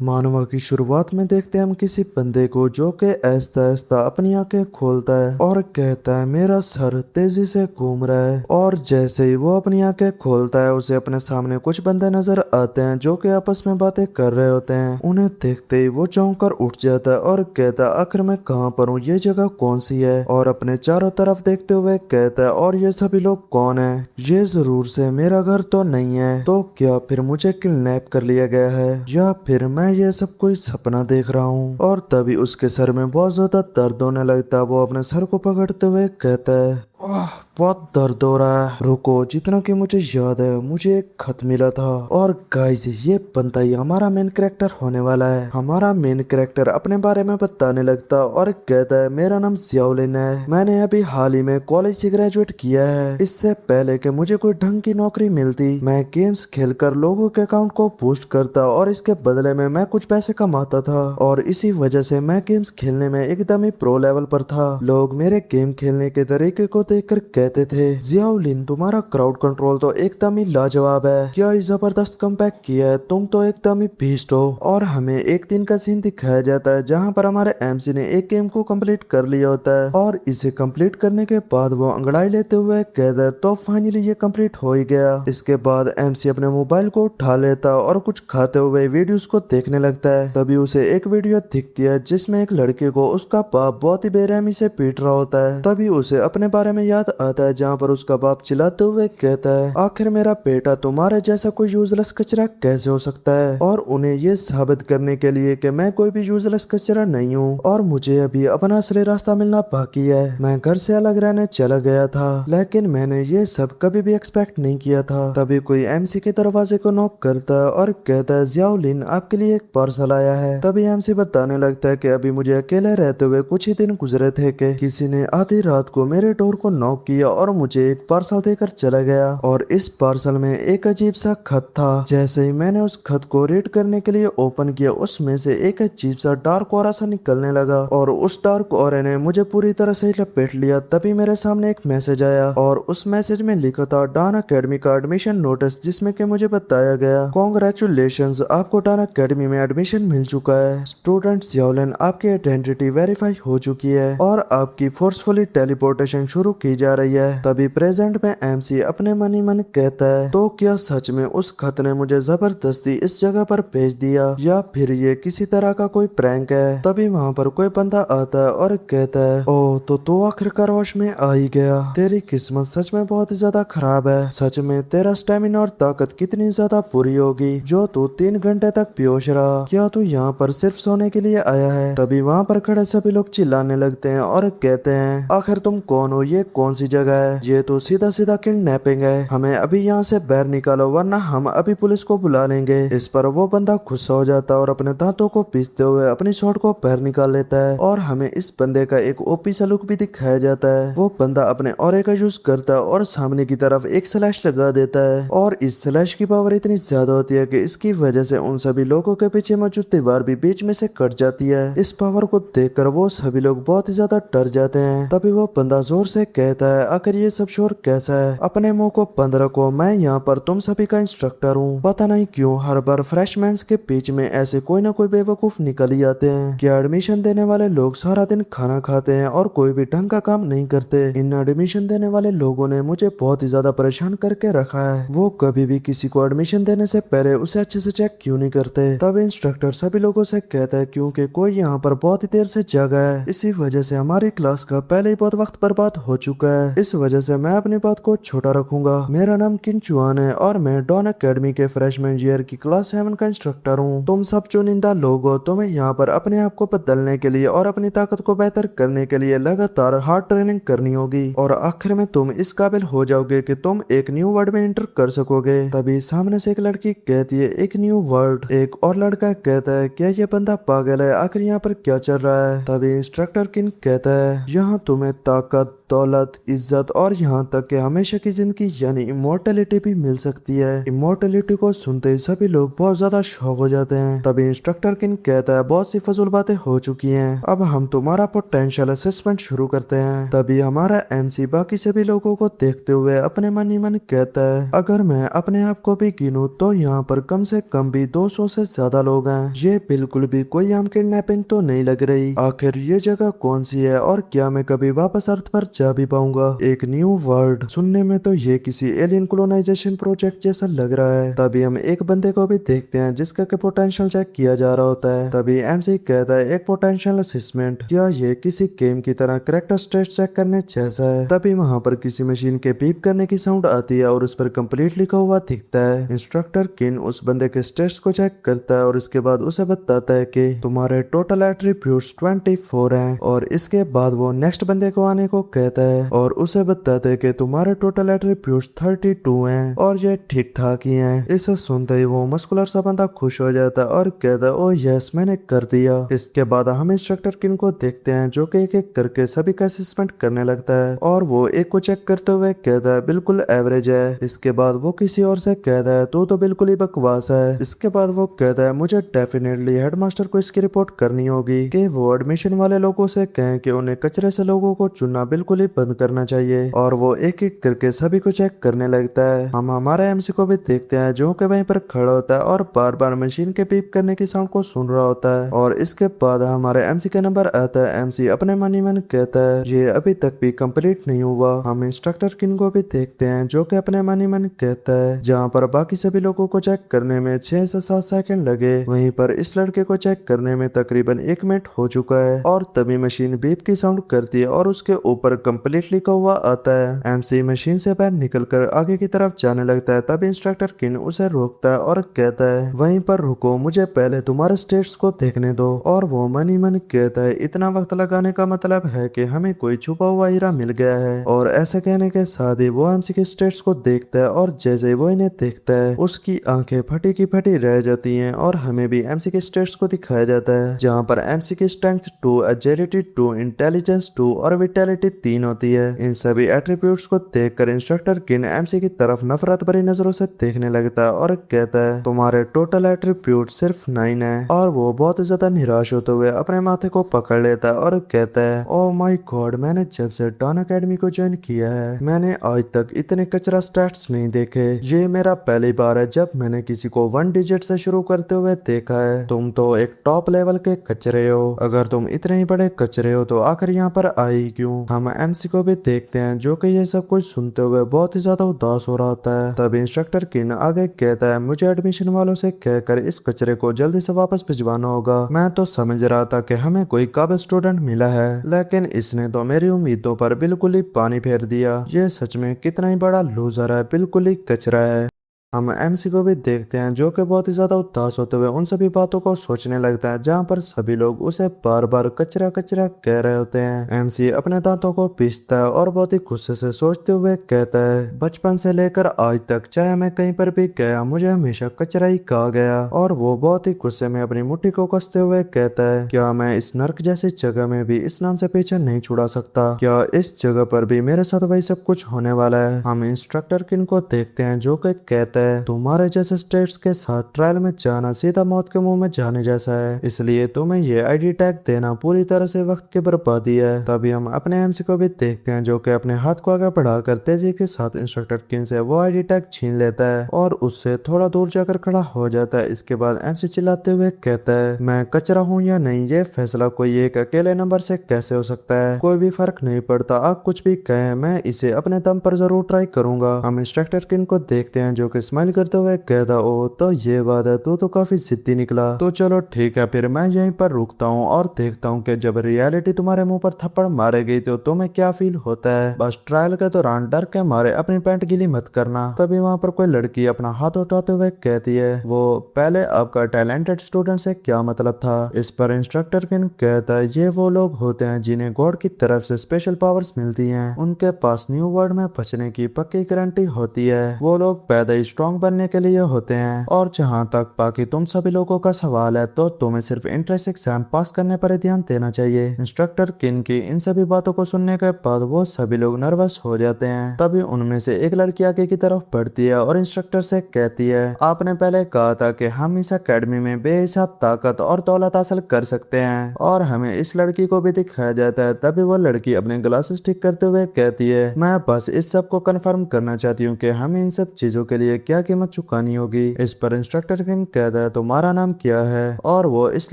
मानवा की शुरुआत में देखते हैं हम किसी बंदे को जो कि ऐसा ऐसा अपनी आंखें खोलता है और कहता है मेरा सर तेजी से घूम रहा है। और जैसे ही वो अपनी आंखें खोलता है उसे अपने सामने कुछ बंदे नजर आते हैं जो कि आपस में बातें कर रहे होते हैं। उन्हें देखते ही वो चौंक कर उठ जाता है और कहता है आखिर मैं कहाँ पर हूँ, ये जगह कौन सी है। और अपने चारों तरफ देखते हुए कहता है और ये सभी लोग कौन है, ये जरूर से मेरा घर तो नहीं है, तो क्या फिर मुझे किडनैप कर लिया गया है या फिर मैं ये सब कोई सपना देख रहा हूँ। और तभी उसके सर में बहुत ज्यादा दर्द होने लगता है। वो अपने सर को पकड़ते हुए कहता है आह, बहुत दर्द हो रहा है, रुको। जितना कि मुझे याद है मुझे एक खत मिला था। और गाइस ये बंदा ही हमारा मेन कैरेक्टर होने वाला है। हमारा मेन कैरेक्टर अपने बारे में बताने लगता और कहता है मेरा नाम जियाउलिन है, मैंने अभी हाल ही में कॉलेज से ग्रेजुएट किया है। इससे पहले कि मुझे कोई ढंग की नौकरी मिलती मैं गेम्स खेलकर लोगों के अकाउंट को बूस्ट करता और इसके बदले में मैं कुछ पैसे कमाता था। और इसी वजह से मैं गेम्स खेलने में एकदम ही प्रो लेवल पर था। लोग मेरे गेम खेलने के तरीके को देखकर कहते थे जियाउलिन तुम्हारा क्राउड कंट्रोल तो एकदम ही लाजवाब है, क्या ही जबरदस्त कमबैक किया है, तुम तो एकदम ही बीस्ट हो। और हमें एक दिन का सीन दिखाया जाता है जहां पर हमारे एमसी ने एक गेम को कंप्लीट कर लिया होता है और इसे कंप्लीट करने के बाद वो अंगड़ाई लेते हुए कहता है तो फाइनली ये कंप्लीट हो ही गया। इसके बाद एमसी अपने मोबाइल को उठा लेता और कुछ खाते हुए वीडियोस को देखने लगता है। तभी उसे एक वीडियो दिखती है जिसमें एक लड़के को उसका बाप बहुत ही बेरहमी से पीट रहा होता है। तभी उसे अपने बारे में याद आता है जहाँ पर उसका बाप चिल्लाते हुए कहता है आखिर मेरा बेटा तुम्हारे जैसा कोई यूजलेस कचरा कैसे हो सकता है। और उन्हें ये साबित करने के लिए कि मैं कोई भी यूजलेस कचरा नहीं हूँ और मुझे अभी अपना असली रास्ता मिलना बाकी है। मैं घर से अलग रहने चला गया था लेकिन मैंने ये सब कभी भी एक्सपेक्ट नहीं किया था। तभी कोई एमसी के दरवाजे को नॉक करता है और कहता है जियाउलिन आपके लिए एक पार्सल आया है। तभी एमसी बताने लगता है कि अभी मुझे अकेले रहते हुए कुछ ही दिन गुजरे थे कि किसी ने आधी रात को मेरे डोर को नॉक किया और मुझे एक पार्सल देकर चला गया। और इस पार्सल में एक अजीब सा खत था। जैसे ही मैंने उस खत को रीड करने के लिए ओपन किया उसमें से एक अजीब सा डार्क ऑरा सा निकलने लगा और उस डार्क ऑरे ने मुझे पूरी तरह से लपेट लिया। तभी मेरे सामने एक मैसेज आया और उस मैसेज में लिखा था डान अकेडमी का एडमिशन नोटिस, जिसमें कि मुझे बताया गया कॉन्ग्रेचुलेशंस आपको डान अकेडमी में एडमिशन मिल चुका है। स्टूडेंट जियाउलिन आपकी आइडेंटिटी वेरीफाई हो चुकी है और आपकी फोर्सफुली टेलीपोर्टेशन शुरू की जा रही है। तभी प्रेजेंट में एमसी अपने मन ही मन कहता है तो क्या सच में उस खत ने मुझे जबरदस्ती इस जगह पर भेज दिया या फिर ये किसी तरह का कोई प्रैंक है। तभी वहाँ पर कोई बंदा आता है और कहता है ओ तो आखिरकार होश में आ ही गया, तेरी किस्मत सच में बहुत ही ज्यादा खराब है। सच में तेरा स्टेमिना और ताकत कितनी ज्यादा पूरी होगी जो तू 3 घंटे तक बेहोश रहा, क्या तू यहाँ पर सिर्फ सोने के लिए आया है। तभी वहाँ पर खड़े सभी लोग चिल्लाने लगते हैं और कहते हैं आखिर तुम कौन हो, ये कौन सी जगह है, ये तो सीधा सीधा किडनैपिंग है, हमें अभी यहाँ से बाहर निकालो वरना हम अभी पुलिस को बुला लेंगे। इस पर वो बंदा गुस्सा हो जाता है और अपने दांतों को पीसते हुए अपनी शॉट को बाहर निकाल लेता है। और हमें इस बंदे का एक ओपी सा लुक भी दिखाया जाता है। वो बंदा अपने ऑरे का यूज करता है और सामने की तरफ एक स्लैश लगा देता है और इस स्लैश की पावर इतनी ज्यादा होती है कि इसकी वजह से उन सभी लोगों के पीछे मौजूद दीवार भी बीच में से कट जाती है। इस पावर को देखकर वो सभी लोग बहुत ही ज्यादा डर जाते हैं। तभी वो बंदा जोर से कहता है आखिर ये सब शोर कैसा है, अपने मुंह को बंद रखो, मैं यहाँ पर तुम सभी का इंस्ट्रक्टर हूँ। पता नहीं क्यों हर बार फ्रेशमैन्स के बीच में ऐसे कोई ना कोई बेवकूफ निकल ही आते हैं। क्या एडमिशन देने वाले लोग सारा दिन खाना खाते हैं और कोई भी ढंग का काम नहीं करते। इन एडमिशन देने वाले लोगों ने मुझे बहुत ही ज्यादा परेशान करके रखा है। वो कभी भी किसी को एडमिशन देने से पहले उसे अच्छे से चेक क्यों नहीं करते। तब इंस्ट्रक्टर सभी लोगों से कहता है क्योंकि कोई यहाँ पर बहुत ही देर से जागा है, इसी वजह से हमारी क्लास का पहले ही बहुत वक्त बर्बाद हो चुका है। इस वजह से मैं अपनी बात को छोटा रखूंगा। मेरा नाम किंचुआन है और मैं डॉन अकेडमी के फ्रेशमैन ईयर की क्लास 7 का इंस्ट्रक्टर हूँ। तुम सब चुनिंदा लोग हो, तुम्हें यहाँ पर अपने आप को बदलने के लिए और अपनी ताकत को बेहतर करने के लिए लगातार हार्ड ट्रेनिंग करनी होगी और आखिर में तुम इस काबिल हो जाओगे कि तुम एक न्यू वर्ल्ड में एंटर कर सकोगे। तभी सामने से एक लड़की कहती है एक न्यू वर्ल्ड। एक और लड़का कहता है क्या ये बंदा पागल है, आखिर यहाँ पर क्या चल रहा है। तभी इंस्ट्रक्टर किन कहता है यहाँ तुम्हें ताकत दौलत, इज्जत और यहाँ तक कि हमेशा की जिंदगी यानी इमोर्टलिटी भी मिल सकती है। इमोर्टलिटी को सुनते ही सभी लोग बहुत ज्यादा शॉक हो जाते हैं। तभी इंस्ट्रक्टर किन कहता है बहुत सी फजूल बातें हो चुकी हैं, अब हम तुम्हारा पोटेंशियल असेसमेंट शुरू करते हैं। तभी हमारा एमसी बाकी सभी लोगों को देखते हुए अपने मन ही मन कहता है, अगर मैं अपने आप को भी गिनूं तो यहाँ पर कम से कम भी 200 से ज्यादा लोग हैं। ये बिल्कुल भी कोई आम किडनैपिंग तो नहीं लग रही। आखिर ये जगह कौन सी है और क्या मैं कभी वापस अर्थ पर जा भी पाऊंगा? एक न्यू वर्ल्ड, सुनने में तो ये किसी एलियन कोलोनाइजेशन प्रोजेक्ट जैसा लग रहा है। तभी हम एक बंदे को भी देखते हैं जिसका के पोटेंशियल चेक किया जा रहा होता है। तभी एमसी कहता है एक पोटेंशियल असेसमेंट, क्या ये किसी गेम की तरह करेक्टर स्टेट चेक करने जैसा है? तभी वहाँ पर किसी मशीन के बीप करने की साउंड आती है और उस पर कंप्लीट लिखा हुआ दिखता है। इंस्ट्रक्टर किन उस बंदे के स्टेट्स को चेक करता है और इसके बाद उसे बताता है कि तुम्हारे टोटल एट्रीब्यूट्स 24 हैं, और इसके बाद वो नेक्स्ट बंदे को आने को कहता है और उसे बताते हैं कि तुम्हारे टोटल एट्रीब्यूट्स 32 हैं और ये ठीक ठाक ही हैं। इसे सुनते ही वो मस्कुलर सा बंदा खुश हो जाता है और कहता है ओह यस मैंने कर दिया। इसके बाद हम इंस्ट्रक्टर किन को देखते हैं जो कि एक एक करके सभी का असेसमेंट करने लगता है और वो एक को चेक करते हुए कहता है बिल्कुल एवरेज है। इसके बाद वो किसी और से कहता है तू तो बिल्कुल ही बकवास है। इसके बाद वो कहता है मुझे डेफिनेटली हेडमास्टर को इसकी रिपोर्ट करनी होगी कि वो एडमिशन वाले लोगों से कहें कि उन्हें कचरे से लोगों को चुनना बिल्कुल ही बंद करना चाहिए। और वो एक एक करके सभी को चेक करने लगता है। हम हमारे एमसी को भी देखते हैं जो कि वहीं पर खड़ा होता है और बार बार मशीन के बीप करने की साउंड को सुन रहा होता है। और इसके बाद हमारे एमसी का नंबर आता है। एमसी अपने मन ही मन कहता है ये अभी तक भी कंप्लीट नहीं हुआ। हम इंस्ट्रक्टर किन को भी देखते हैं जो कि अपने मन ही मन कहता है जहाँ पर बाकी सभी लोगों को चेक करने में 6 से 7 सेकंड लगे, वहीं पर इस लड़के को चेक करने में तकरीबन 1 मिनट हो चुका है। और तभी मशीन बीप की साउंड करती है और उसके ऊपर कंप्लीट लिखा हुआ आता है। एमसी मशीन से बाहर निकलकर आगे की तरफ जाने लगता है। तब इंस्ट्रक्टर किन उसे रोकता है और कहता है वहीं पर रुको, मुझे पहले तुम्हारे स्टेट्स को देखने दो। और वो मन ही मन कहता है इतना वक्त लगाने का मतलब है कि हमें कोई छुपा हुआ हीरा मिल गया है। और ऐसा कहने के साथ ही वो एमसी के स्टेट्स को देखता है और जैसे वो इन्हें देखता है उसकी आंखें फटी की फटी रह जाती हैं। और हमें भी एमसी के स्टेट्स को दिखाया जाता है जहाँ पर एमसी की स्ट्रेंथ 2, एजिलिटी 2, इंटेलिजेंस 2 और विटेलिटी 3 होती है। इन सभी एट्रीब्यूट्स को देखकर इंस्ट्रक्टर किन एमसी की तरफ नफरत भरी नजरों से देखने लगता है और कहता है तुम्हारे टोटल एट्रीब्यूट सिर्फ 9 है। और वो बहुत ज्यादा निराश होते हुए अपने माथे को पकड़ लेता है और कहता है ओह माय गॉड, मैंने जब से डॉन अकेडमी को ज्वाइन किया है मैंने आज तक इतने कचरा स्टैट्स नहीं देखे। ये मेरा पहली बार है जब मैंने किसी को 1 डिजिट से शुरू करते हुए देखा है। तुम तो एक टॉप लेवल के कचरे हो। अगर तुम इतने ही बड़े कचरे हो तो आखिर यहाँ पर आई क्यों? हम एमसी को भी देखते हैं जो कि ये सब कुछ सुनते हुए बहुत ही ज्यादा उदास हो रहा होता है। तब इंस्ट्रक्टर किन आगे कहता है मुझे एडमिशन वालों से कहकर इस कचरे को जल्दी से वापस भिजवाना होगा। मैं तो समझ रहा था कि हमें कोई काबिल स्टूडेंट मिला है, लेकिन इसने तो मेरी उम्मीदों पर बिल्कुल ही पानी फेर दिया। ये सच में कितना ही बड़ा लूजर है, बिल्कुल ही कचरा है। हम एमसी को भी देखते हैं जो कि बहुत ही ज्यादा उदास होते हुए उन सभी बातों को सोचने लगता है जहाँ पर सभी लोग उसे बार बार कचरा कचरा कह रहे होते हैं। एमसी अपने दांतों को पीसता है और बहुत ही गुस्से से सोचते हुए कहता है बचपन से लेकर आज तक चाहे मैं कहीं पर भी गया मुझे हमेशा कचरा ही कहा गया। और वो बहुत ही गुस्से में अपनी मुट्ठी को कसते हुए कहता है क्या मैं इस नर्क जैसी जगह में भी इस नाम से पीछे नहीं छुड़ा सकता? क्या इस जगह पर भी मेरे साथ वही सब कुछ होने वाला है? हम इंस्ट्रक्टर किन को देखते हैं जो कि कहता है तुम्हारे जैसे स्टेट्स के साथ ट्रायल में जाना सीधा मौत के मुंह में जाने जैसा है, इसलिए तुम्हें ये आईडी टैग देना पूरी तरह से वक्त की बर्बादी है। तभी हम अपने एमसी को भी देखते हैं जो कि अपने हाथ को आगे बढ़ाकर तेजी के साथ इंस्ट्रक्टर किन से वो आईडी टैग छीन लेता है और उससे थोड़ा दूर जाकर खड़ा हो जाता है। इसके बाद एमसी चिल्लाते हुए कहता है मैं कचरा हूँ या नहीं ये फैसला कोई एक अकेले नंबर से कैसे हो सकता है? कोई भी फर्क नहीं पड़ता, आप कुछ भी कहें, मैं इसे अपने दम पर जरूर ट्राई करूंगा। हम इंस्ट्रक्टर किन को देखते हैं जो कि स्माइल करते हुए कहता ओ तो ये बात है, तू तो काफी जिद्दी निकला। तो चलो ठीक है फिर मैं यहीं पर रुकता हूँ और देखता हूँ कि जब रियलिटी तुम्हारे मुंह पर थप्पड़ मारे गई तो तुम्हें क्या फील होता है। बस ट्रायल के दौरान डर के मारे अपनी पैंट गीली मत करना। तभी वहाँ पर कोई लड़की अपना हाथ उठाते हुए कहती है वो पहले आपका टैलेंटेड स्टूडेंट से क्या मतलब था? इस पर इंस्ट्रक्टर किन कहता है ये वो लोग होते हैं जिन्हें गॉड की तरफ से स्पेशल पावर्स मिलती हैं। उनके पास न्यू वर्ल्ड में बचने की पक्की गारंटी होती है। वो लोग पैदा ही स्ट्रॉन्ग बनने के लिए होते हैं। और जहाँ तक बाकी तुम सभी लोगों का सवाल है तो तुम्हें सिर्फ एंट्रेंस एग्जाम पास करने पर ही ध्यान देना चाहिए। इंस्ट्रक्टर किन की इन सभी बातों को सुनने के बाद वो सभी लोग नर्वस हो जाते हैं। तभी उनमें से एक लड़की आगे की तरफ बढ़ती है और इंस्ट्रक्टर से कहती है, आपने पहले कहा था कि हम इस अकेडमी में बेहिसाब ताकत और दौलत हासिल कर सकते हैं। और हमें इस लड़की को भी दिखाया जाता है। तभी वो लड़की अपने ग्लासेस ठीक करते हुए कहती है, मैं बस इस सब को कंफर्म करना चाहती हूँ कि हमें इन सब चीजों के लिए क्या कीमत चुकानी होगी। इस पर इंस्ट्रक्टर किन कहता है, तुम्हारा नाम क्या है? और वो इस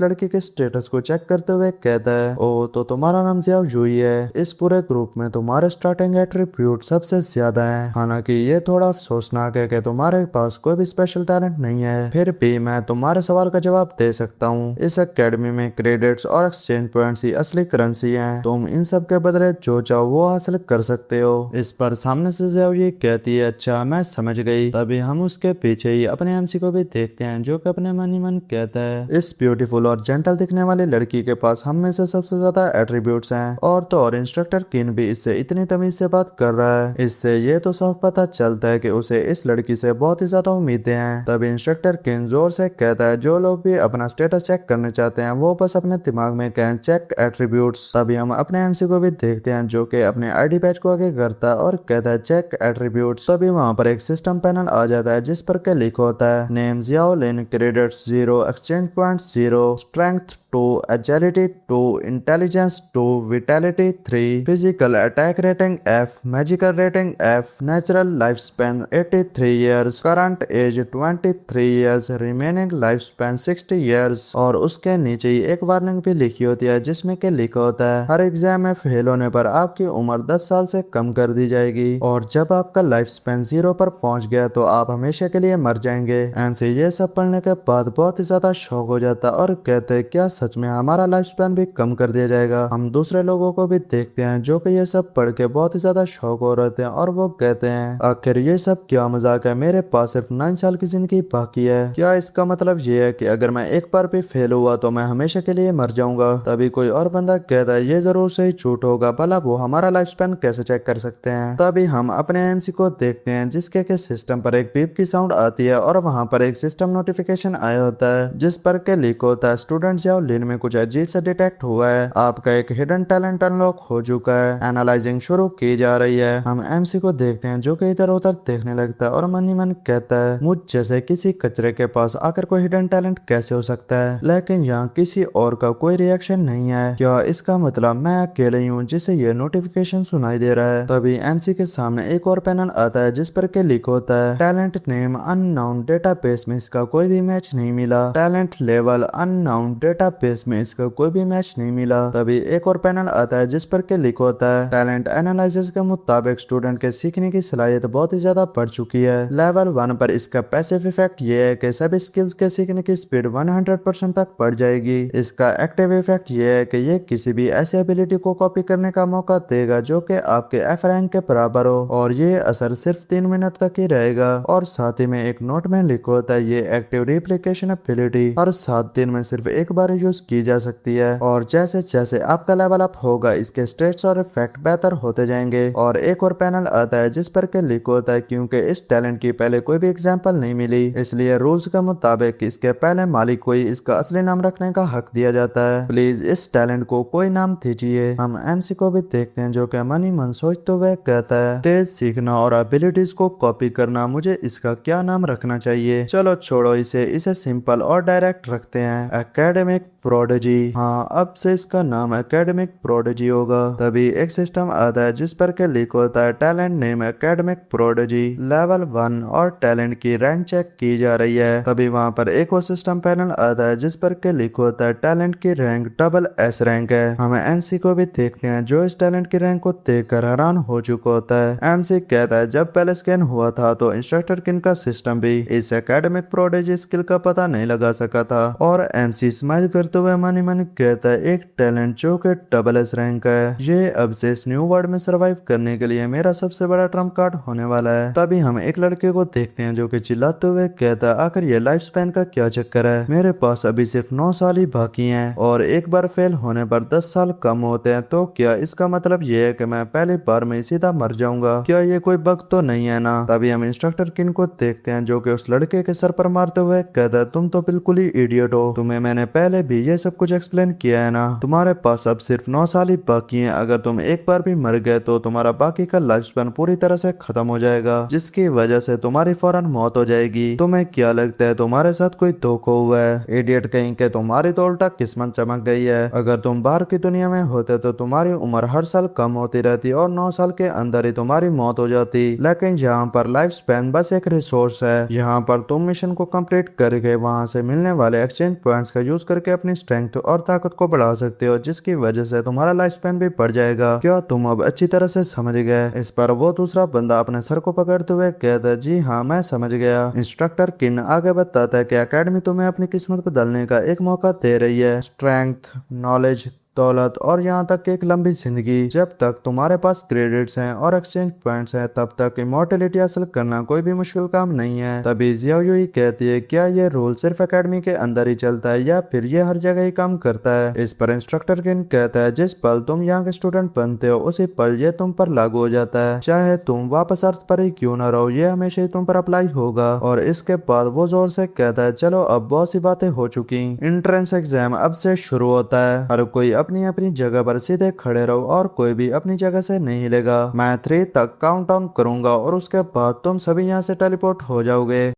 लड़की के स्टेटस को चेक करते हुए कहता है, ओ तो तुम्हारा नाम जियाओ जुई है। इस पूरे ग्रुप में तुम्हारे स्टार्टिंग एट्रीब्यूट सबसे ज्यादा है। हालांकि ये थोड़ा अफसोसनाक है कि तुम्हारे पास कोई भी स्पेशल टैलेंट नहीं है, फिर भी मैं तुम्हारे सवाल का जवाब दे सकता हूँ। इस अकेडमी में क्रेडिट्स और एक्सचेंज पॉइंट्स ही असली करेंसी हैं। तुम इन सब के बदले जो चाहो वो हासिल कर सकते हो। इस पर सामने से जियाओ ये कहती है, अच्छा मैं समझ गई। तभी हम उसके पीछे ही अपने एमसी को भी देखते हैं जो कि अपने मन ही मन कहता है, इस ब्यूटीफुल और जेंटल दिखने वाली लड़की के पास हम में से सबसे ज्यादा एट्रीब्यूट्स हैं। और तो और इंस्ट्रक्टर किन भी इससे इतनी तमीज से बात कर रहा है। इससे ये तो साफ पता चलता है कि उसे इस लड़की से बहुत ही ज्यादा उम्मीदें हैं। तभी इंस्ट्रक्टर किन जोर से कहता है, जो लोग भी अपना स्टेटस चेक करने चाहते हैं वो बस अपने दिमाग में कहें चेक एट्रीब्यूट्स। तभी हम अपने एमसी को भी देखते हैं जो कि अपने आईडी पैच को आगे करता है और कहता है चेक एट्रीब्यूट्स। तभी वहां पर एक सिस्टम पैनल आ जाता है जिस पर के लिखा होता है, name Xiao Lin, credits 0, exchange point 0, strength 2, agility 2, intelligence 2, vitality 3, physical attack rating F, magical rating F, natural lifespan 83 years, current age 23 years, remaining lifespan 60 years। और उसके नीचे ही एक वार्निंग भी लिखी होती है जिसमें के लिखा होता है, हर एग्जाम में फेल होने पर आपकी उम्र 10 साल से कम कर दी जाएगी और जब आपका लाइफ स्पैन 0 पर पहुंच गया तो आप हमेशा के लिए मर जाएंगे। एमसी ये सब पढ़ने के बाद बहुत ही ज्यादा शौक हो जाता और कहते क्या सच में हमारा लाइफ स्पैन भी कम कर दिया जाएगा। हम दूसरे लोगों को भी देखते हैं जो कि ये सब पढ़ के बहुत ही ज्यादा शौक हो रहे थे और वो कहते हैं, आखिर ये सब क्या मजाक है, मेरे पास सिर्फ 9 साल की जिंदगी बाकी है। क्या इसका मतलब ये है कि अगर मैं एक बार भी फेल हुआ तो मैं हमेशा के लिए मर जाऊंगा? तभी कोई और बंदा कहता है, ये जरूर से ही झूठ होगा, भला वो हमारा लाइफ स्पैन कैसे चेक कर सकते हैं? तभी हम अपने एमसी को देखते हैं जिसके के सिस्टम पर एक बीप की साउंड आती है और वहां पर एक सिस्टम नोटिफिकेशन आया होता है जिस पर के लिखा होता है, स्टूडेंट जियाओ लिन में कुछ अजीब सा डिटेक्ट हुआ है, आपका एक हिडन टैलेंट अनलॉक हो चुका है, एनालाइजिंग शुरू की जा रही है। हम एमसी को देखते हैं जो कि इधर उधर देखने लगता है और मन ही मन कहता है, मुझ जैसे किसी कचरे के पास आकर कोई हिडन टैलेंट कैसे हो सकता है? लेकिन यहाँ किसी और का कोई रिएक्शन नहीं है। क्या इसका मतलब मैं अकेले ही हूँ जिसे ये नोटिफिकेशन सुनाई दे रहा है? तभी एमसी के सामने एक और पैनल आता है जिस पर के लिखा होता है, टैलेंट नेम अननाउन, डेटाबेस में इसका कोई भी मैच नहीं मिला, टैलेंट लेवल अननाउन, डेटाबेस में इसका कोई भी मैच नहीं मिला। तभी एक और पैनल आता है जिस पर के लिखा होता है, टैलेंट एनालिसिस के मुताबिक स्टूडेंट के सीखने की सलाहियत बहुत ही ज्यादा बढ़ चुकी है। लेवल 1 पर इसका पैसिव इफेक्ट ये है कि सभी स्किल्स के सीखने की स्पीड 100% तक बढ़ जाएगी। इसका एक्टिव इफेक्ट ये है कि ये किसी भी ऐसी एबिलिटी को कॉपी करने का मौका देगा जो कि आपके एफ रैंक के बराबर हो और ये असर सिर्फ 3 मिनट तक ही रहेगा। और साथ ही में एक नोट में लिखा होता है, ये एक्टिव रिप्लिकेशन एबिलिटी हर 7 दिन में सिर्फ एक बार यूज की जा सकती है और जैसे जैसे आपका लेवल अप होगा इसके स्टेट्स और इफेक्ट बेहतर होते जाएंगे। और एक और पैनल आता है जिस पर के लिखा होता है, क्योंकि इस टैलेंट की पहले कोई भी एग्जांपल नहीं मिली इसलिए रूल्स के मुताबिक इसके पहले मालिक को ही इसका असली नाम रखने का हक दिया जाता है। प्लीज इस टैलेंट को कोई नाम दीजिए। हम एमसी को भी देखते हैं जो कि मन ही मन सोचते हुए कहता है, तेज सीखना और एबिलिटीज को कॉपी करना, मुझे इसका क्या नाम रखना चाहिए? चलो छोड़ो इसे सिंपल और डायरेक्ट रखते हैं, एकेडमिक प्रोडिजी। हाँ, अब से इसका नाम एकेडमिक प्रोडिजी होगा। तभी एक सिस्टम आता है जिस पर के लिखा होता है, talent name academic prodigy, level 1 और टैलेंट की रैंक चेक की जा रही है। तभी वहाँ पर एक और सिस्टम पैनल आता है जिस पर के लिखा होता है, टैलेंट की रैंक डबल एस रैंक है। हमें एमसी को भी देखते हैं जो इस टैलेंट की रैंक को देखकर हैरान हो चुका होता है। एमसी कहता है, जब पहले स्कैन हुआ था तो इंस्ट्रक्टर किन का सिस्टम भी इस एकेडमिक प्रोडिजी स्किल का पता नहीं लगा सका था। और एमसी स्माइल करते करते हुए मनी मनी कहता है एक टैलेंट जो के डबल एस रैंक है, ये अब से इस न्यू वर्ल्ड में सरवाइव करने के लिए मेरा सबसे बड़ा ट्रम्प कार्ड होने वाला है। तभी हम एक लड़के को देखते हैं जो कि चिल्लाते हुए कहता है आखिर ये लाइफ स्पैन का क्या चक्कर है, मेरे पास अभी सिर्फ 9 साल ही बाकी हैं और एक बार फेल होने पर 10 साल कम होते हैं, तो क्या इसका मतलब ये है कि मैं पहली बार में सीधा मर जाऊंगा? क्या ये कोई बग तो नहीं है ना? तभी हम इंस्ट्रक्टर किन को देखते हैं जो कि उस लड़के के सर पर मारते हुए कहता है तुम तो बिल्कुल ही इडियट हो, तुम्हें मैंने पहले भी ये सब कुछ एक्सप्लेन किया है ना, तुम्हारे पास अब सिर्फ 9 साल ही बाकी हैं, अगर तुम एक बार भी मर गए तो तुम्हारा बाकी का लाइफ स्पैन पूरी तरह से खत्म हो जाएगा, जिसकी वजह से तुम्हारी फौरन मौत हो जाएगी। तुम्हें क्या लगता है तुम्हारे साथ कोई धोखा हुआ है? इडियट कहीं के, तुम्हारी तो उल्टा किस्मत चमक गई है। अगर तुम बाहर की दुनिया में होते तो तुम्हारी उम्र हर साल कम होती रहती और 9 साल के अंदर ही तुम्हारी मौत हो जाती, लेकिन यहाँ पर लाइफ स्पैन बस एक रिसोर्स है। यहाँ पर तुम मिशन को कंप्लीट करके वहाँ से मिलने वाले एक्सचेंज पॉइंट्स का यूज करके अपनी स्ट्रेंथ और ताकत को बढ़ा सकते हो, जिसकी वजह से तुम्हारा लाइफ स्पैन भी बढ़ जाएगा। क्या तुम अब अच्छी तरह से समझ गए? इस पर वो दूसरा बंदा अपने सर को पकड़ते हुए कहता है जी हाँ मैं समझ गया। इंस्ट्रक्टर किन आगे बताता है कि एकेडमी तुम्हें अपनी किस्मत बदलने का एक मौका दे रही है। स्ट्रेंथ, नॉलेज, दौलत और यहाँ तक कि एक लंबी जिंदगी। जब तक तुम्हारे पास क्रेडिट्स हैं और एक्सचेंज पॉइंट्स हैं तब तक इमॉर्टलिटी हासिल करना कोई भी मुश्किल काम नहीं है। तभी जियाओ युई कहती है क्या ये रूल सिर्फ एकेडमी के अंदर ही चलता है या फिर ये हर जगह ही काम करता है? इस पर इंस्ट्रक्टर किन कहता है जिस पल तुम यहाँ के स्टूडेंट बनते हो उसी पल ये तुम पर लागू हो जाता है, चाहे तुम वापस अर्थ पर ही क्यों न रहो, ये हमेशा ही तुम पर अप्लाई होगा। और इसके बाद वो जोर से कहता है चलो अब बहुत सी बातें हो चुकी, एंट्रेंस एग्जाम अब से शुरू होता है, हर कोई अपनी अपनी जगह पर सीधे खड़े रहो और कोई भी अपनी जगह से नहीं हिलेगा। मैं 3 तक काउंट डाउन करूंगा और उसके बाद तुम सभी यहाँ से टेलीपोर्ट हो जाओगे।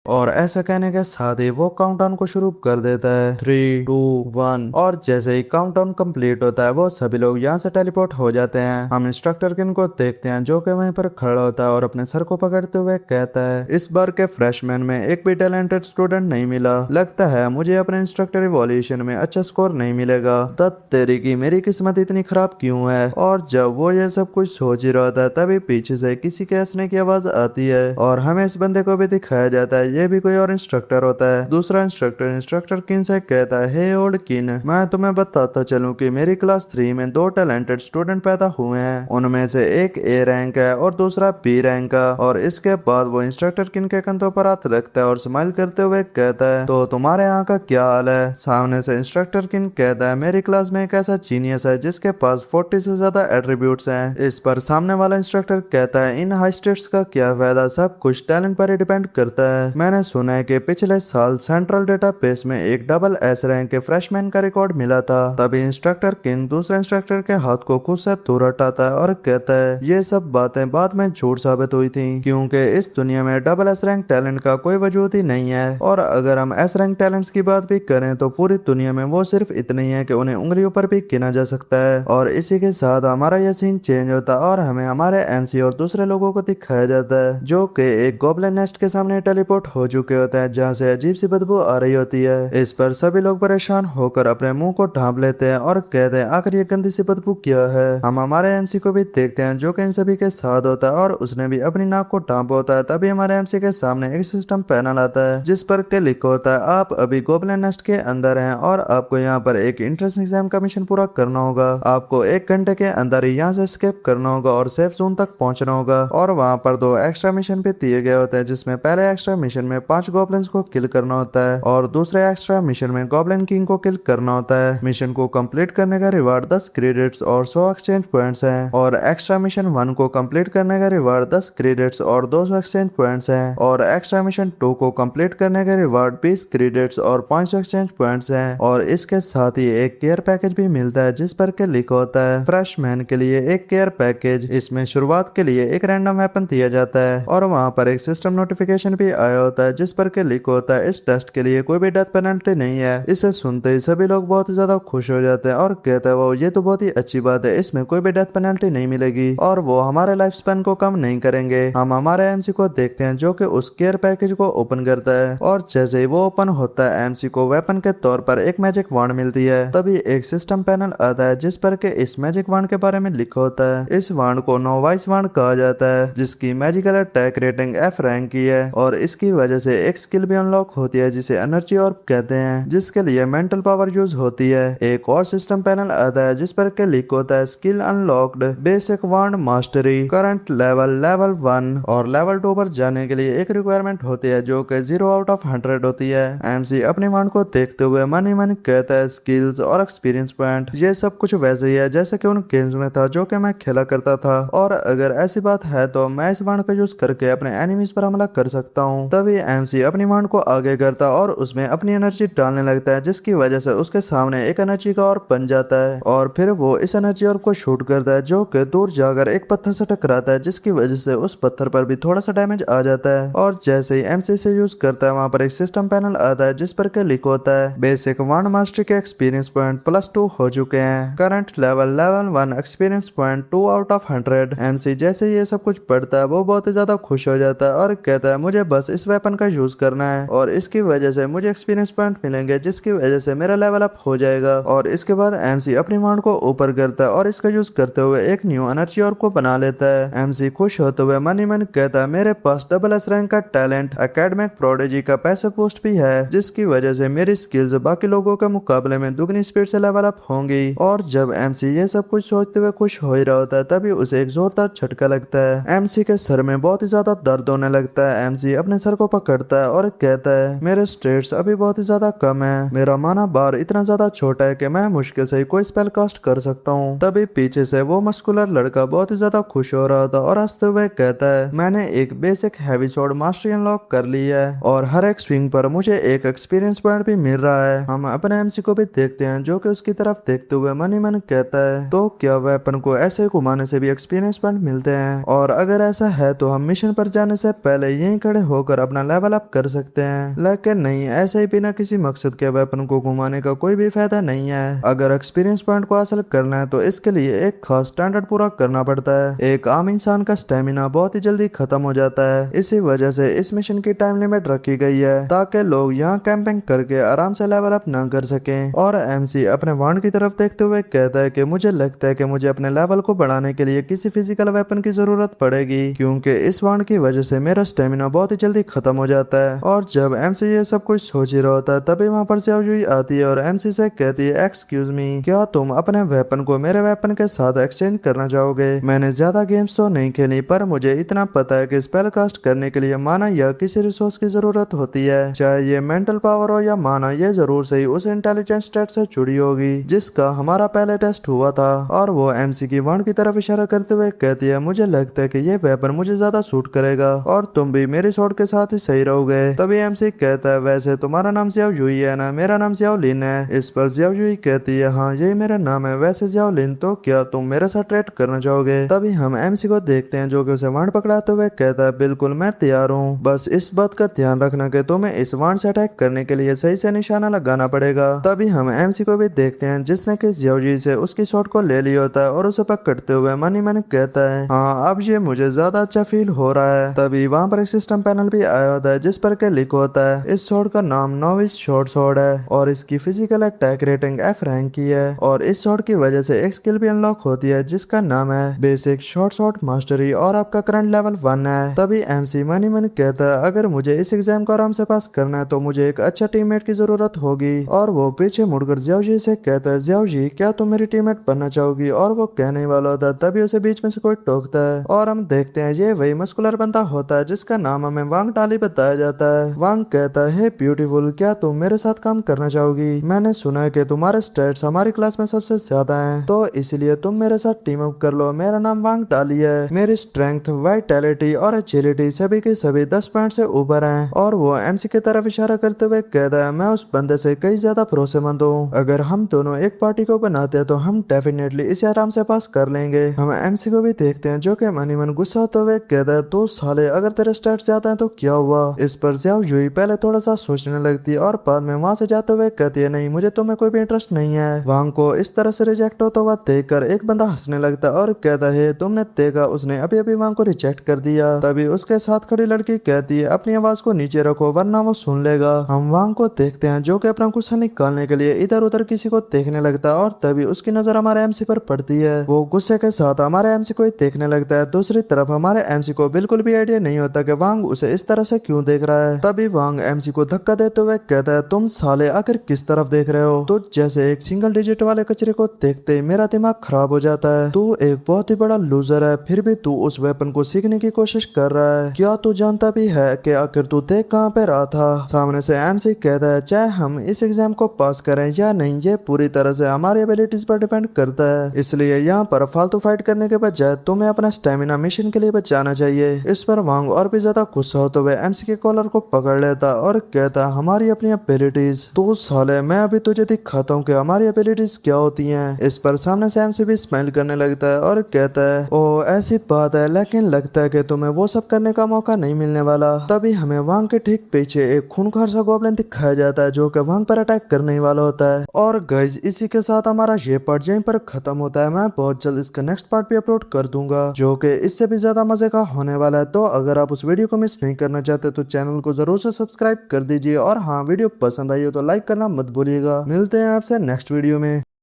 और ऐसा कहने के साथ ही वो काउंटडाउन को शुरू कर देता है 3, 2, 1 और जैसे ही काउंटडाउन कंप्लीट होता है वो सभी लोग यहाँ से टेलीपोर्ट हो जाते हैं। हम इंस्ट्रक्टर किन को देखते हैं जो कि वहीं पर खड़ा होता है और अपने सर को पकड़ते हुए कहता है इस बार के फ्रेशमैन में एक भी टैलेंटेड स्टूडेंट नहीं मिला, लगता है मुझे अपने इंस्ट्रक्टर इवोल्यूशन में अच्छा स्कोर नहीं मिलेगा। तब तेरी की मेरी किस्मत इतनी खराब क्यों है? और जब वो ये सब कुछ सोच ही रहा था तभी पीछे से किसी के हंसने की आवाज आती है और हमें इस बंदे को भी दिखाया जाता है ये भी कोई और इंस्ट्रक्टर होता है। दूसरा इंस्ट्रक्टर किन से कहता है हे ओल्ड किन, मैं तुम्हें बताता चलूं कि मेरी क्लास 3 में 2 टैलेंटेड स्टूडेंट पैदा हुए हैं, उनमें से एक ए रैंक है और दूसरा बी रैंक का। और इसके बाद वो इंस्ट्रक्टर किन के कंधों पर हाथ रखता है और स्माइल करते हुए कहता है तो तुम्हारे यहाँ का क्या हाल है? सामने से इंस्ट्रक्टर किन कहता है मेरी क्लास में एक ऐसा जीनियस है जिसके पास 40 से ज्यादा एट्रीब्यूट्स हैं। इस पर सामने वाला इंस्ट्रक्टर कहता है इन हाई स्टेट्स का क्या फायदा, सब कुछ टैलेंट पर ही डिपेंड करता है। मैंने सुना है कि पिछले साल सेंट्रल डेटाबेस में एक डबल एस रैंक के फ्रेशमैन का रिकॉर्ड मिला था। तभी इंस्ट्रक्टर किन दूसरे इंस्ट्रक्टर के हाथ को खुद से दूर हटाता है और कहता है ये सब बातें बाद में झूठ साबित हुई थी क्योंकि इस दुनिया में डबल एस रैंक टैलेंट का कोई वजूद ही नहीं है। और अगर हम एस रैंक टैलेंट्स की बात भी करें तो पूरी दुनिया में वो सिर्फ इतने ही है कि उन्हें उंगलियों पर भी गिना जा सकता है। और इसी के साथ हमारा यह सीन चेंज होता है और हमें हमारे एमसी और दूसरे लोगों को दिखाया जाता है जो कि एक गोब्लिन नेस्ट के सामने टेलीपोर्ट हो चुके होते हैं जहाँ से अजीब सी बदबू आ रही होती है। इस पर सभी लोग परेशान होकर अपने मुंह को ढांप लेते हैं और कहते हैं आखिर ये गंदी सी बदबू क्या है। हम हमारे एमसी को भी देखते हैं जो कि इन सभी के साथ होता है और उसने भी अपनी नाक को ढांप होता है। तभी हमारे एमसी के सामने एक सिस्टम पैनल आता है जिस पर के लिखा होता है आप अभी गोब्लिन नेस्ट के अंदर हैं और आपको यहाँ पर एक एंट्रेंस एग्जाम का मिशन पूरा करना होगा। आपको 1 घंटे के अंदर ही यहाँ से स्केप करना होगा और सेफ जोन तक पहुंचना होगा। और वहाँ पर 2 एक्स्ट्रा मिशन भी दिए गए होते हैं जिसमें पहले एक्स्ट्रा मिशन में 5 गॉब्लिन्स को किल करना होता है और दूसरे एक्स्ट्रा मिशन में गॉब्लिन किंग को किल करना होता है। मिशन को कंप्लीट करने का रिवार्ड 10 क्रेडिट्स और 100 एक्सचेंज पॉइंट्स हैं। और एक्स्ट्रा मिशन 1 को कंप्लीट करने का रिवार्ड 10 क्रेडिट्स और 200 एक्सचेंज पॉइंट्स हैं। और एक्स्ट्रा मिशन 2 को कंप्लीट करने का रिवार्ड 20 क्रेडिट्स और 500 एक्सचेंज पॉइंट्स हैं। और इसके साथ ही एक केयर पैकेज भी मिलता है जिस पर के लिखा होता है फ्रेशमैन के लिए एक केयर पैकेज। इसमें शुरुआत के लिए एक रैंडम वेपन दिया जाता है और वहाँ पर एक सिस्टम नोटिफिकेशन भी आया होता है जिस पर के लिखा होता है इस टेस्ट के लिए कोई भी डेथ पेनल्टी नहीं है। इसे सुनते ही सभी लोग बहुत ही ज्यादा खुश हो जाते हैं और कहते हैं वो ये तो बहुत ही अच्छी बात है, इसमें कोई भी डेथ पेनल्टी नहीं मिलेगी और वो हमारे लाइफ स्पैन को कम नहीं करेंगे। हम हमारे एमसी को देखते हैं जो कि उस केयर पैकेज को ओपन करता है और जैसे ही वो ओपन होता है एमसी को वेपन के तौर पर एक मैजिक वांड मिलती है। तभी एक सिस्टम पैनल आता है जिस पर के इस मैजिक वांड के बारे में लिखा होता है इस वांड को नोवाइस वांड कहा जाता है जिसकी magical attack rating F rank की है और इसकी वजह से एक स्किल भी अनलॉक होती है जिसे एनर्जी ऑर्ब कहते हैं, जिसके लिए मेंटल पावर यूज होती है। एक और सिस्टम पैनल आता है जिस पर के लिख होता है skill unlocked, basic wand mastery, current level level 1 और लेवल 2 पर जाने के लिए एक रिक्वायरमेंट होती है जो कि 0 आउट ऑफ 100 होती है। एमसी अपनी वांड को देखते हुए मन ही मन कहता है स्किल्स और एक्सपीरियंस पॉइंट ये सब कुछ वैसे ही है जैसे कि उन गेम्स में था जो कि मैं खेला करता था, और अगर ऐसी बात है तो मैं इस वांड का यूज करके अपने एनिमीज पर हमला कर सकता हूँ। तभी एमसी अपनी वांड को आगे करता और उसमें अपनी एनर्जी डालने लगता है, जिसकी वजह से उसके सामने एक एनर्जी का और बन जाता है और फिर वो इस एनर्जी और को शूट करता है जो कि दूर जाकर एक पत्थर से टकराता है, जिसकी वजह से उस पत्थर पर भी थोड़ा सा डैमेज आ जाता है। और जैसे ही एमसी से यूज करता है वहां पर एक सिस्टम पैनल आता है जिस पर के लिखा होता है बेसिक वांड मास्टरी के एक्सपीरियंस पॉइंट +2 हो चुके हैं, current level level 1 experience point 2 out of 100। MC जैसे ही ये सब कुछ पढ़ता है वो बहुत ही ज्यादा खुश हो जाता है और कहता है मुझे बस इस वेपन का यूज करना है और इसकी वजह से मुझे एक्सपीरियंस पॉइंट मिलेंगे, जिसकी वजह से मेरा लेवल अप हो जाएगा। और इसके बाद एमसी अपनी वांड को ऊपर करता है और इसका यूज करते हुए एक न्यू एनर्जी और को बना लेता है। एमसी खुश होते हुए मन ही मन कहता है मेरे पास डबल एस रैंक का टैलेंट, एकेडमिक प्रोडिजी का पैसिव पोस्ट भी है, जिसकी वजह से मेरी स्किल्स बाकी लोगों के मुकाबले में दुगनी स्पीड से लेवल अप होंगी। और जब एमसी ये सब कुछ सोचते हुए खुश हो ही रहा होता है तभी उसे एक जोरदार झटका लगता है। एमसी के सर में बहुत ही ज्यादा दर्द होने लगता है। एमसी अपने सर को पकड़ता है और कहता है मेरे स्टेट्स अभी बहुत ही ज्यादा कम है, मेरा माना बार इतना ज्यादा छोटा है कि मैं मुश्किल से कोई स्पेल कास्ट कर सकता हूँ। तभी पीछे से वो मस्कुलर लड़का बहुत ही ज्यादा खुश हो रहा था और हंसते हुए कहता है मैंने एक basic heavy sword mastery unlock कर ली है और हर एक स्विंग पर मुझे एक एक्सपीरियंस पॉइंट भी मिल रहा है। हम अपने एमसी को भी देखते हैं जो कि उसकी तरफ देखते हुए मन ही मन कहता है तो क्या वेपन को ऐसे घुमाने से भी एक्सपीरियंस पॉइंट मिलते हैं, और अगर ऐसा है तो हम मिशन पर जाने से पहले यहीं खड़े होकर अपना लेवल अप कर सकते हैं। लेकिन नहीं, ऐसे ही बिना किसी मकसद के वेपन को घुमाने का कोई भी फायदा नहीं है। अगर एक्सपीरियंस पॉइंट को हासिल करना है तो इसके लिए एक खास स्टैंडर्ड पूरा करना पड़ता है। एक आम इंसान का स्टेमिना बहुत ही जल्दी खत्म हो जाता है, इसी वजह से इस मिशन की टाइम लिमिट रखी गई है ताकि लोग यहाँ कैंपिंग करके आराम से लेवल अप न कर सकें। और एमसी अपने वांड की तरफ देखते हुए कहता है कि मुझे लगता है कि मुझे अपने लेवल को बढ़ाने के लिए किसी फिजिकल वेपन की जरूरत पड़ेगी, क्योंकि इस वांड की वजह से मेरा स्टेमिना बहुत ही जल्दी खत्म हो जाता है। और जब एमसी ये सब कुछ सोच ही रहा होता है तभी वहाँ पर ज़्याओजुई आती है और एमसी से कहती है एक्सक्यूज मी, क्या तुम अपने वेपन को मेरे वेपन के साथ एक्सचेंज करना चाहोगे? मैंने ज्यादा गेम्स तो नहीं खेली पर मुझे इतना पता है कि स्पेल कास्ट करने के लिए माना या किसी रिसोर्स की जरूरत होती है, चाहे ये मेंटल पावर हो या माना, ये जरूर सही उस इंटेलिजेंस स्टेट से जुड़ी होगी जिसका हमारा पहले टेस्ट हुआ था। और वो एमसी की वांड की तरफ इशारा करते हुए कहती है मुझे लगता है कि ये वेपन मुझे ज्यादा सूट करेगा और तुम भी मेरी शॉट के साथ ही सही रहोगे। तभी एमसी कहता है वैसे तुम्हारा नाम ज़्याओजुई है ना? मेरा नाम ज़्याओलिन है। इस पर ज़्याओजुई कहती है हाँ यही मेरा नाम है। वैसे ज़्याओलिन, तो क्या तुम मेरे साथ ट्रेड करना चाहोगे? तभी हम एमसी को देखते हैं जो कि उसे वांड पकड़ाते हुए कहता है बिल्कुल मैं तैयार हूँ, बस इस बात का ध्यान रखना कि तुम्हें इस वांड से अटैक करने के लिए सही से निशाना लगाना पड़ेगा। तभी हम एमसी को भी देखते हैं जिसने कि ज़्याओजुई से उसकी शॉट को ले लिया होता है और उसे पकड़ते हुए मन ही मन कहता है हाँ अब ये मुझे ज्यादा अच्छा फील हो रहा है। तभी वहाँ पर एक सिस्टम पैनल भी आया होता है जिस पर के लिखा होता है इस शॉट का नाम नोविस शॉर्ट शॉट है और इसकी physical attack rating F rank की है और इस शॉट की वजह से एक स्किल भी अनलॉक होती है जिसका नाम है बेसिक शॉर्ट शॉट मास्टरी और आपका करंट लेवल 1 है। तभी एमसी मन ही मन कहता है अगर मुझे इस एग्जाम को आराम से पास करना है तो मुझे एक अच्छा टीममेट की जरूरत होगी। और वो पीछे मुड़कर ज़्याओजुई से कहता है ज़्याओजुई क्या तुम मेरी टीममेट बनना चाहोगी? और वो कहने वाला होता है तभी उसे बीच में से कोई टोकता है और हम देखते हैं ये वही मस्कुलर बंदा होता है जिसका नाम हमें वांग टाली बताया जाता है। वांग कहता है हे ब्यूटीफुल, क्या तुम मेरे साथ काम करना चाहोगी? मैंने सुना है कि तुम्हारे स्टेट्स हमारी क्लास में सबसे ज्यादा हैं, तो इसलिए तुम मेरे साथ टीम अप कर लो। मेरा नाम वांग टाली है, मेरी स्ट्रेंथ, वाइटैलिटी और एजिलिटी सभी के सभी 10 पॉइंट से ऊपर हैं। और वो एमसी की तरफ इशारा करते हुए कहता है मैं उस बंदे से कई ज्यादा भरोसेमंद हूँ, अगर हम दोनों एक पार्टी को बनाते हैं तो हम डेफिनेटली इसे आराम से पास कर लेंगे। हम एमसी को भी देखते हैं जो कि मन ही मन गुस्सा होते हुए कहता है तो साले अगर तेरे स्टेट्स ज्यादा हैं तो क्या हुआ? इस पर ज़्याओजुई पहले थोड़ा सा सोचने लगती है और बाद में वहाँ से जाते हुए कहती है नहीं मुझे तुम्हें कोई भी इंटरेस्ट नहीं है। वांग को इस तरह से रिजेक्ट होता हुआ देखकर एक बंदा हंसने लगता है और कहता है तुमने देखा उसने अभी अभी वांग को रिजेक्ट कर दिया। तभी उसके साथ खड़ी लड़की कहती है अपनी आवाज को नीचे रखो वरना वो सुन लेगा। हम वांग को देखते हैं जो कि अपना गुस्सा निकालने के लिए इधर उधर किसी को देखने लगता है और तभी उसकी नजर हमारे एमसी पर पड़ती है। वो गुस्से के साथ हमारे एमसी को देखने लगता है। दूसरी तरफ हमारे एमसी को बिल्कुल भी आइडिया नहीं होता कि वांग उसे इस तरह तरह से क्यों देख रहा है। तभी वांग एमसी को धक्का देते हुए कहता है तुम साले आखिर किस तरफ देख रहे हो। तो जैसे एक सिंगल डिजिट वाले कचरे को देखते ही मेरा दिमाग खराब हो जाता है। तू एक बहुत ही बड़ा लूजर है, फिर भी तू उस वेपन को सीखने की कोशिश कर रहा है। क्या तू जानता भी है कि आखिर तू देख कहाँ पे रहा था। सामने से एमसी कहता है चाहे हम इस एग्जाम को पास करें या नहीं, ये पूरी तरह से हमारी एबिलिटीज पर डिपेंड करता है, इसलिए यहाँ पर फालतू फाइट करने के बजाय तुम्हें अपना स्टेमिना मिशन के लिए बचाना चाहिए। इस पर वांग और भी ज्यादा गुस्सा होते हुए एमसी के कॉलर को पकड़ लेता और कहता हमारी अपनी एबिलिटीज। तो साले मैं अभी तुझे दिखाता हूँ कि हमारी एबिलिटीज क्या होती हैं। इस पर सामने से एमसी भी स्माइल करने लगता है और कहता है ओ ऐसी बात है, लेकिन लगता है कि तुम्हें वो सब करने का मौका नहीं मिलने वाला। तभी हमें वांग के ठीक पीछे एक खूंखार सा गॉब्लिन दिखाया जाता है जो कि वांग पर अटैक करने ही वाला होता है। और गाइज इसी के साथ हमारा ये पार्ट यहीं पर खत्म होता है। मैं बहुत जल्द इसका नेक्स्ट पार्ट भी अपलोड कर दूंगा जो कि इससे भी ज्यादा मजे का होने वाला है। तो अगर आप उस वीडियो को मिस नहीं करना चाहते तो चैनल को जरूर से सब्सक्राइब कर दीजिए और हाँ वीडियो पसंद आई हो तो लाइक करना मत भूलिएगा। मिलते हैं आपसे नेक्स्ट वीडियो में।